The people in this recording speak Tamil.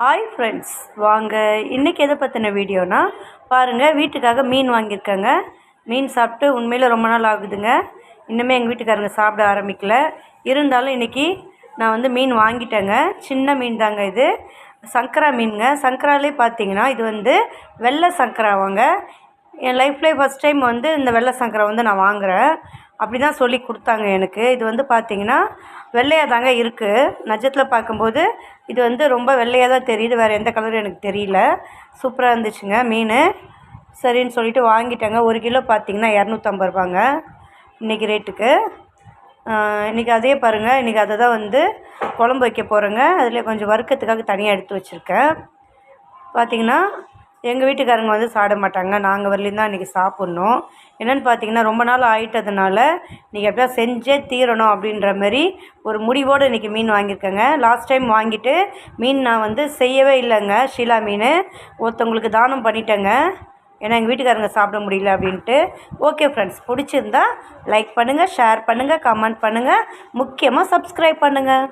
ஹாய் ஃப்ரெண்ட்ஸ், வாங்க இன்றைக்கி எதை பற்றின வீடியோனா பாருங்கள். வீட்டுக்காக மீன் வாங்கியிருக்கேங்க. மீன் சாப்பிட்டு உண்மையில் ரொம்ப நாள் ஆகுதுங்க. இன்னுமே எங்கள் வீட்டுக்காரங்க சாப்பிட ஆரம்பிக்கல. இருந்தாலும் இன்றைக்கி நான் மீன் வாங்கிட்டேங்க. சின்ன மீன் தாங்க இது. சங்கரா மீனுங்க. சங்கராலே பார்த்தீங்கன்னா இது வெள்ளை சங்கராவாங்க. என் லைஃப்லேயே ஃபஸ்ட் டைம் இந்த வெள்ளை சங்கரா நான் வாங்குகிறேன். அப்படி தான் சொல்லி கொடுத்தாங்க எனக்கு. இது பார்த்திங்கன்னா வெள்ளையாக தாங்க இருக்குது. நிஜத்தில் பார்க்கும்போது இது ரொம்ப வெள்ளையாக தான் தெரியுது. வேறு எந்த கலரும் எனக்கு தெரியல. சூப்பராக இருந்துச்சுங்க மீன். சரின்னு சொல்லிவிட்டு வாங்கிட்டேங்க. 1 கிலோ பார்த்திங்கன்னா 250 ரூபாங்க இன்றைக்கி ரேட்டுக்கு. இன்றைக்கி அதே பாருங்கள். இன்றைக்கி அதை தான் குழம்பு வைக்க போகிறேங்க. அதில் கொஞ்சம் வறுக்கிறதுக்காக தனியாக எடுத்து வச்சுருக்கேன். பார்த்திங்கன்னா எங்கள் வீட்டுக்காரங்க சாப்பிட மாட்டாங்க. நாங்கள் வரலையும் தான் இன்றைக்கி சாப்பிட்ணும். என்னென்னு பார்த்தீங்கன்னா ரொம்ப நாள் ஆகிட்டதுனால இன்றைக்கி எப்படியா செஞ்சே தீரணும் அப்படின்ற மாதிரி ஒரு முடிவோடு இன்றைக்கி மீன் வாங்கியிருக்கேங்க. லாஸ்ட் டைம் வாங்கிட்டு மீன் நான் செய்யவே இல்லைங்க. ஷீலா மீன் ஒருத்தவங்களுக்கு தானம் பண்ணிட்டேங்க. ஏன்னா எங்கள் வீட்டுக்காரங்க சாப்பிட முடியல அப்படின்ட்டு. ஓகே ஃப்ரெண்ட்ஸ், பிடிச்சிருந்தா லைக் பண்ணுங்கள், ஷேர் பண்ணுங்கள், கமெண்ட் பண்ணுங்கள், முக்கியமாக சப்ஸ்கிரைப் பண்ணுங்கள்.